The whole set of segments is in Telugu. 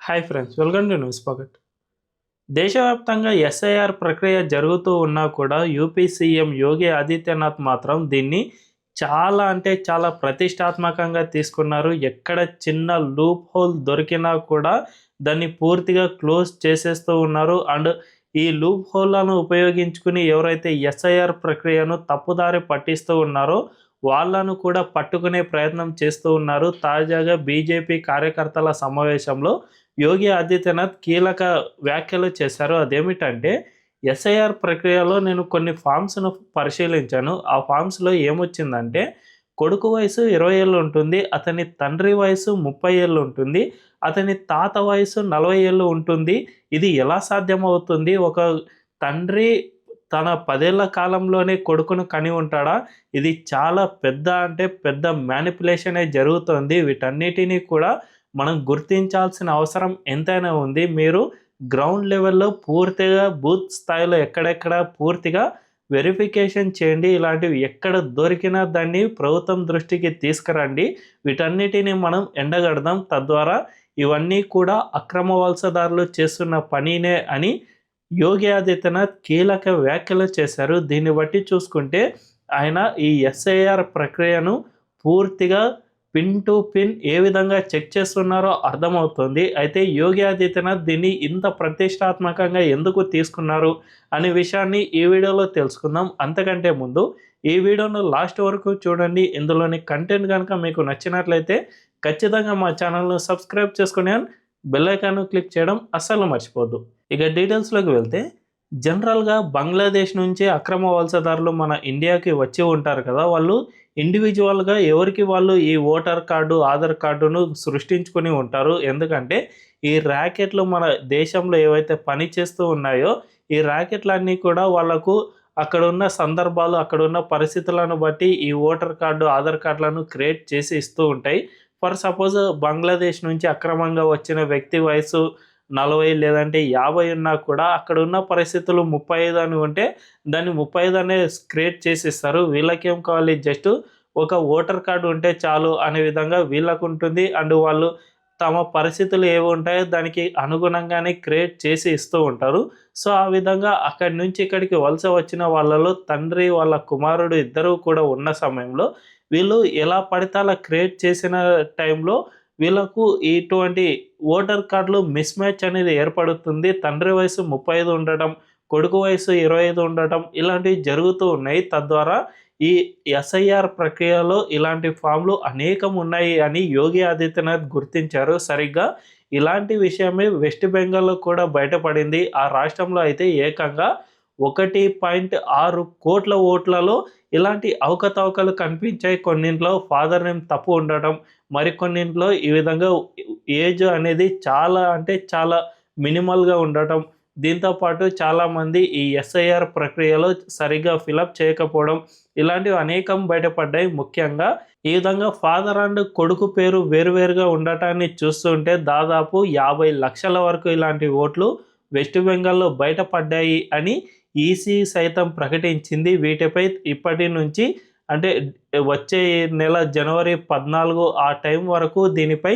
Hi friends, welcome to news pocket. దేశవ్యాప్తంగా ఎస్ఐఆర్ ప్రక్రియ జరుగుతూ ఉన్నా కూడా యూపీ సీఎం యోగి ఆదిత్యనాథ్ మాత్రం దీన్ని చాలా అంటే చాలా ప్రతిష్టాత్మకంగా తీసుకున్నారు. ఎక్కడ చిన్న లూప్ హోల్ దొరికినా కూడా దాన్ని పూర్తిగా క్లోజ్ చేసేస్తూ ఉన్నారు. అండ్ ఈ లూప్ హోల్లను ఉపయోగించుకుని ఎవరైతే ఎస్ఐఆర్ ప్రక్రియను తప్పుదారి పట్టిస్తూ ఉన్నారో వాళ్ళను కూడా పట్టుకునే ప్రయత్నం చేస్తూ ఉన్నారు. తాజాగా బీజేపీ కార్యకర్తల సమావేశంలో యోగి ఆదిత్యనాథ్ కీలక వ్యాఖ్యలు చేశారు. అదేమిటంటే ఎస్ఐఆర్ ప్రక్రియలో నేను కొన్ని ఫామ్స్ను పరిశీలించాను. ఆ ఫామ్స్లో ఏమొచ్చిందంటే కొడుకు వయసు 20 ఏళ్ళు ఉంటుంది, అతని తండ్రి వయసు 30 ఏళ్ళు ఉంటుంది, అతని తాత వయసు 40 ఏళ్ళు ఉంటుంది. ఇది ఎలా సాధ్యమవుతుంది? ఒక తండ్రి తన 10 ఏళ్ల కాలంలోనే కొడుకును కని ఉంటాడా? ఇది చాలా పెద్ద అంటే పెద్ద మ్యానిపులేషనే జరుగుతోంది. వీటన్నిటిని కూడా మనం గుర్తించాల్సిన అవసరం ఎంతైనా ఉంది. మీరు గ్రౌండ్ లెవెల్‌లో పూర్తిగా బూత్ స్థాయిలో ఎక్కడెక్కడ పూర్తిగా వెరిఫికేషన్ చేయండి. ఇలాంటివి ఎక్కడ దొరికినా దాన్ని ప్రభుత్వం దృష్టికి తీసుకురండి. వీటన్నిటిని మనం ఎండగడదాం. తద్వారా ఇవన్నీ కూడా అక్రమ వలసదారులు చేస్తున్న పనినే అని యోగి ఆదిత్యనాథ్ కీలక వ్యాఖ్యలు చేశారు. దీన్ని బట్టి చూసుకుంటే ఆయన ఈ ఎస్ఐఆర్ ప్రక్రియను పూర్తిగా పిన్ టు పిన్ ఏ విధంగా చెక్ చేస్తున్నారో అర్థమవుతుంది. అయితే యోగి ఆదిత్యనాథ్ దీన్ని ఇంత ప్రతిష్టాత్మకంగా ఎందుకు తీసుకున్నారు అనే విషయాన్ని ఈ వీడియోలో తెలుసుకుందాం. అంతకంటే ముందు ఈ వీడియోను లాస్ట్ వరకు చూడండి. ఇందులోని కంటెంట్ కనుక మీకు నచ్చినట్లయితే ఖచ్చితంగా మా ఛానల్ను సబ్స్క్రైబ్ చేసుకుని బెల్ ఐకాన్ను క్లిక్ చేయడం అస్సలు మర్చిపోద్దు. ఇక డీటెయిల్స్లోకి వెళ్తే జనరల్గా బంగ్లాదేశ్ నుంచి అక్రమ వలసదారులు మన ఇండియాకి వచ్చి ఉంటారు కదా. వాళ్ళు ఇండివిజువల్గా ఎవరికి వాళ్ళు ఈ ఓటర్ కార్డు, ఆధార్ కార్డును సృష్టించుకొని ఉంటారు. ఎందుకంటే ఈ ర్యాకెట్లు మన దేశంలో ఏవైతే పని చేస్తూ ఉన్నాయో ఈ ర్యాకెట్లన్నీ కూడా వాళ్ళకు అక్కడున్న సందర్భాలు, అక్కడున్న పరిస్థితులను బట్టి ఈ ఓటర్ కార్డు, ఆధార్ కార్డులను క్రియేట్ చేసి ఇస్తూ ఉంటాయి. ఫర్ సపోజ్ బంగ్లాదేశ్ నుంచి అక్రమంగా వచ్చిన వ్యక్తి వయసు 40 లేదంటే 50 ఉన్నా కూడా అక్కడ ఉన్న పరిస్థితులు 35 అని ఉంటే దాన్ని 35 అనే క్రియేట్ చేసి ఇస్తారు. వీళ్ళకేం కావాలి, జస్ట్ ఒక ఓటర్ కార్డు ఉంటే చాలు అనే విధంగా వీళ్ళకు ఉంటుంది. అండ్ వాళ్ళు తమ పరిస్థితులు ఏవి ఉంటాయో దానికి అనుగుణంగానే క్రియేట్ చేసి ఇస్తూ ఉంటారు. సో ఆ విధంగా అక్కడి నుంచి ఇక్కడికి వలస వచ్చిన వాళ్ళలో తండ్రి వాళ్ళ కుమారుడు ఇద్దరు కూడా ఉన్న సమయంలో వీళ్ళు ఎలా పడితే అలా క్రియేట్ చేసిన టైంలో వీళ్ళకు ఇటువంటి ఓటర్ కార్డులు మిస్ మ్యాచ్ అనేది ఏర్పడుతుంది. తండ్రి వయసు 35 ఉండటం, కొడుకు వయసు 25 ఉండటం ఇలాంటివి జరుగుతూ ఉన్నాయి. తద్వారా ఈ ఎస్ఐఆర్ ప్రక్రియలో ఇలాంటి ఫామ్లు అనేకం ఉన్నాయి అని యోగి ఆదిత్యనాథ్ గుర్తించారు. సరిగ్గా ఇలాంటి విషయమే వెస్ట్ బెంగాల్లో కూడా బయటపడింది. ఆ రాష్ట్రంలో అయితే ఏకంగా 1.6 కోట్ల ఓట్లలో ఇలాంటి అవకతవకలు కనిపించాయి. కొన్నింట్లో ఫాదర్ నేమ్ తప్పు ఉండటం, మరికొన్నింట్లో ఈ విధంగా ఏజ్ అనేది చాలా అంటే చాలా మినిమల్గా ఉండటం, దీంతోపాటు చాలామంది ఈ ఎస్ఐఆర్ ప్రక్రియలో సరిగ్గా ఫిలప్ చేయకపోవడం ఇలాంటివి అనేకం బయటపడ్డాయి. ముఖ్యంగా ఈ విధంగా ఫాదర్ అండ్ కొడుకు పేరు వేరువేరుగా ఉండటాన్ని చూస్తుంటే దాదాపు 50 లక్షల వరకు ఇలాంటి ఓట్లు వెస్ట్ బెంగాల్లో బయటపడ్డాయి అని ఈసీ సైతం ప్రకటించింది. వీటిపై ఇప్పటి నుంచి అంటే వచ్చే నెల జనవరి 14 ఆ టైం వరకు దీనిపై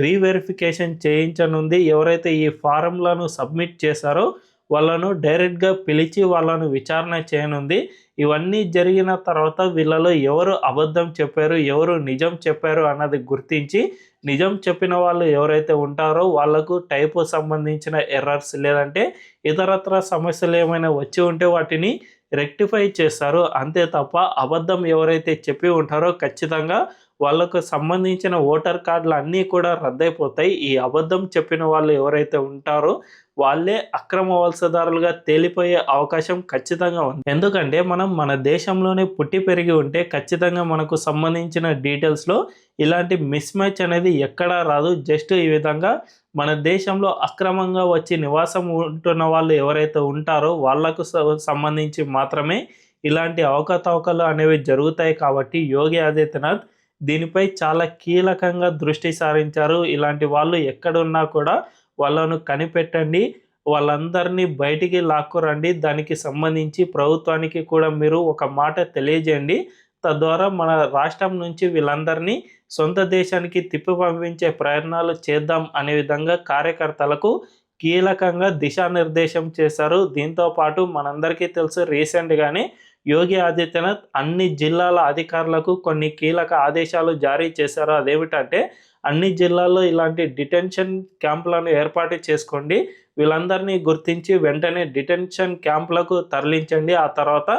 రీవెరిఫికేషన్ చేయించనుంది. ఎవరైతే ఈ ఫారంలను సబ్మిట్ చేశారో వాళ్ళను డైరెక్ట్గా పిలిచి వాళ్ళను విచారణ చేయనుంది. ఇవన్నీ జరిగిన తర్వాత వీళ్ళలో ఎవరు అబద్ధం చెప్పారు, ఎవరు నిజం చెప్పారు అన్నది గుర్తించి నిజం చెప్పిన వాళ్ళు ఎవరైతే ఉంటారో వాళ్లకు టైపు సంబంధించిన ఎర్రర్స్ లేదంటే ఇతరత్ర సమస్యలు ఏమైనా వచ్చి ఉంటే వాటిని రెక్టిఫై చేస్తారు. అంతే తప్ప అబద్ధం ఎవరైతే చెప్పి ఉంటారో ఖచ్చితంగా వాళ్ళకు సంబంధించిన ఓటర్ కార్డులు అన్నీ కూడా రద్దయిపోతాయి. ఈ అబద్ధం చెప్పిన వాళ్ళు ఎవరైతే ఉంటారో వాళ్ళే అక్రమ వలసదారులుగా తేలిపోయే అవకాశం ఖచ్చితంగా ఉంది. ఎందుకంటే మనం మన దేశంలోనే పుట్టి పెరిగి ఉంటే ఖచ్చితంగా మనకు సంబంధించిన డీటెయిల్స్లో ఇలాంటి మిస్ మ్యాచ్ అనేది ఎక్కడా రాదు. జస్ట్ ఈ విధంగా మన దేశంలో అక్రమంగా వచ్చి నివాసం ఉంటున్న వాళ్ళు ఎవరైతే ఉంటారో వాళ్లకు సంబంధించి మాత్రమే ఇలాంటి అవకతవకలు అనేవి జరుగుతాయి. కాబట్టి యోగి ఆదిత్యనాథ్ దీనిపై చాలా కీలకంగా దృష్టి సారించారు. ఇలాంటి వాళ్ళు ఎక్కడున్నా కూడా వాళ్ళను కనిపెట్టండి, వాళ్ళందరినీ బయటికి లాక్కురండి. దానికి సంబంధించి ప్రభుత్వానికి కూడా మీరు ఒక మాట తెలియజేయండి. తద్వారా మన రాష్ట్రం నుంచి వీళ్ళందరినీ సొంత దేశానికి తిప్పి పంపించే ప్రయత్నాలు చేద్దాం అనే విధంగా కార్యకర్తలకు కీలకంగా దిశానిర్దేశం చేశారు. దీంతో పాటు మనందరికీ తెలుసు రీసెంట్గానే యోగి ఆదిత్యనాథ్ అన్ని జిల్లాల అధికారులకు కొన్ని కీలక ఆదేశాలు జారీ చేశారు. అదేమిటంటే అన్ని జిల్లాల్లో ఇలాంటి డిటెన్షన్ క్యాంపులను ఏర్పాటు చేసుకోండి, వీళ్ళందరినీ గుర్తించి వెంటనే డిటెన్షన్ క్యాంపులకు తరలించండి, ఆ తర్వాత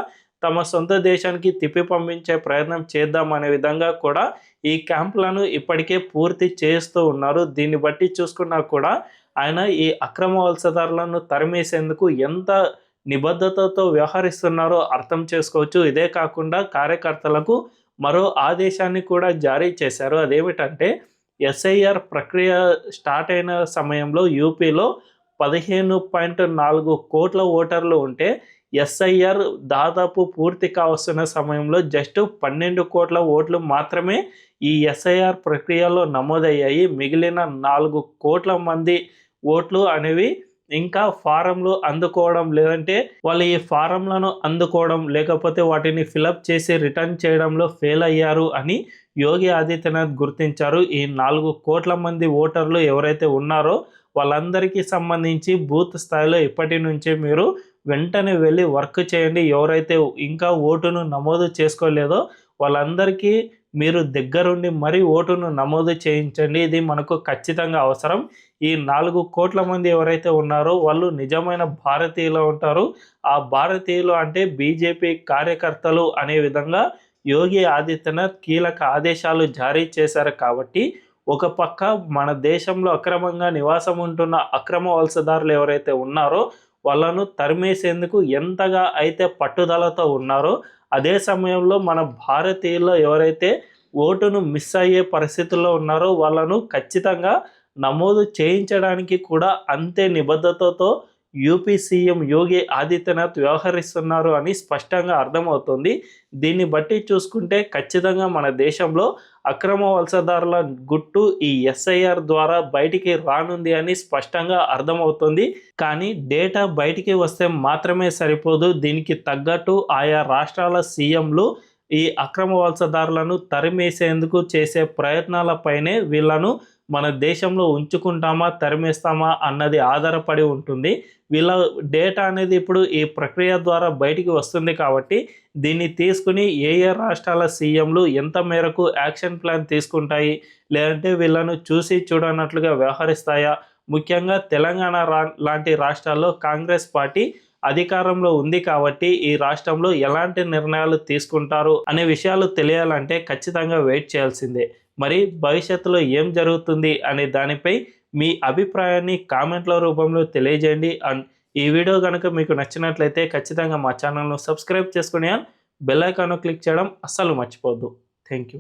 తమ సొంత దేశానికి తిప్పి పంపించే ప్రయత్నం చేద్దాం అనే విధంగా కూడా ఈ క్యాంపులను ఇప్పటికే పూర్తి చేస్తూ ఉన్నారు. దీన్ని బట్టి చూసుకున్నా కూడా ఆయన ఈ అక్రమ వలసదారులను తరిమేసేందుకు ఎంత నిబద్ధతతో వ్యవహరిస్తున్నారో అర్థం చేసుకోవచ్చు. ఇదే కాకుండా కార్యకర్తలకు మరో ఆదేశాన్ని కూడా జారీ చేశారు. అదేమిటంటే ఎస్ఐఆర్ ప్రక్రియ స్టార్ట్ అయిన సమయంలో యూపీలో 15.4 కోట్ల ఓటర్లు ఉంటే ఎస్ఐఆర్ దాదాపు పూర్తి కావస్తున్న సమయంలో జస్ట్ 12 కోట్ల ఓట్లు మాత్రమే ఈ ఎస్ఐఆర్ ప్రక్రియలో నమోదయ్యాయి. మిగిలిన 4 కోట్ల మంది ఓట్లు అనేవి ఇంకా ఫారంలు అందుకోవడం, లేదంటే వాళ్ళు ఈ ఫారంలను అందుకోవడం లేకపోతే వాటిని ఫిలప్ చేసి రిటర్న్ చేయడంలో ఫెయిల్ అయ్యారు అని యోగి ఆదిత్యనాథ్ గుర్తించారు. ఈ 4 కోట్ల మంది ఓటర్లు ఎవరైతే ఉన్నారో వాళ్ళందరికీ సంబంధించి బూత్ స్థాయిలో ఇప్పటి నుంచే మీరు వెంటనే వెళ్ళి వర్క్ చేయండి. ఎవరైతే ఇంకా ఓటును నమోదు చేసుకోలేదో వాళ్ళందరికీ మీరు దగ్గరుండి మరీ ఓటును నమోదు చేయించండి. ఇది మనకు ఖచ్చితంగా అవసరం. ఈ 4 కోట్ల మంది ఎవరైతే ఉన్నారో వాళ్ళు నిజమైన భారతీయులు ఉంటారు. ఆ భారతీయులు అంటే బీజేపీ కార్యకర్తలు అనే విధంగా యోగి ఆదిత్యనాథ్ కీలక ఆదేశాలు జారీ చేశారు. కాబట్టి ఒక పక్క మన దేశంలో అక్రమంగా నివాసం ఉంటున్న అక్రమ వలసదారులు ఎవరైతే ఉన్నారో వాళ్ళను తరిమేసేందుకు ఎంతగా అయితే పట్టుదలతో ఉన్నారో, అదే సమయంలో మన భారతీయుల్లో ఎవరైతే ఓటును మిస్ అయ్యే పరిస్థితుల్లో ఉన్నారో వాళ్ళను ఖచ్చితంగా నమోదు చేయించడానికి కూడా అంతే నిబద్ధతతో యూపీ సీఎం యోగి ఆదిత్యనాథ్ వ్యవహరిస్తున్నారు అని స్పష్టంగా అర్థమవుతుంది. దీన్ని బట్టి చూసుకుంటే ఖచ్చితంగా మన దేశంలో అక్రమ వలసదారుల గుట్టు ఈ ఎస్ఐఆర్ ద్వారా బయటికి రానుంది అని స్పష్టంగా అర్థమవుతుంది. కానీ డేటా బయటికి వస్తే మాత్రమే సరిపోదు. దీనికి తగ్గట్టు ఆయా రాష్ట్రాల సీఎంలు ఈ అక్రమ వలసదారులను తరిమేసేందుకు చేసే ప్రయత్నాలపైనే వీళ్ళను మన దేశంలో ఉంచుకుంటామా తరిమేస్తామా అన్నది ఆధారపడి ఉంటుంది. వీళ్ళ డేటా అనేది ఇప్పుడు ఈ ప్రక్రియ ద్వారా బయటికి వస్తుంది. కాబట్టి దీన్ని తీసుకుని ఏ ఏ రాష్ట్రాల సీఎంలు ఎంత మేరకు యాక్షన్ ప్లాన్ తీసుకుంటాయి, లేదంటే వీళ్ళను చూసి చూడనట్లుగా వ్యవహరిస్తాయా, ముఖ్యంగా తెలంగాణ లాంటి రాష్ట్రాల్లో కాంగ్రెస్ పార్టీ అధికారంలో ఉంది కాబట్టి ఈ రాష్ట్రంలో ఎలాంటి నిర్ణయాలు తీసుకుంటారు అనే విషయాలు తెలియాలంటే ఖచ్చితంగా వెయిట్ చేయాల్సిందే. మరి భవిష్యత్తులో ఏం జరుగుతుంది అనే దానిపై మీ అభిప్రాయాన్ని కామెంట్ల రూపంలో తెలియజేయండి. అండ్ ఈ వీడియో కనుక మీకు నచ్చినట్లయితే ఖచ్చితంగా మా ఛానల్ను సబ్స్క్రైబ్ చేసుకుని బెల్ ఐకాన్ క్లిక్ చేయడం అస్సలు మర్చిపోవద్దు. Thank you.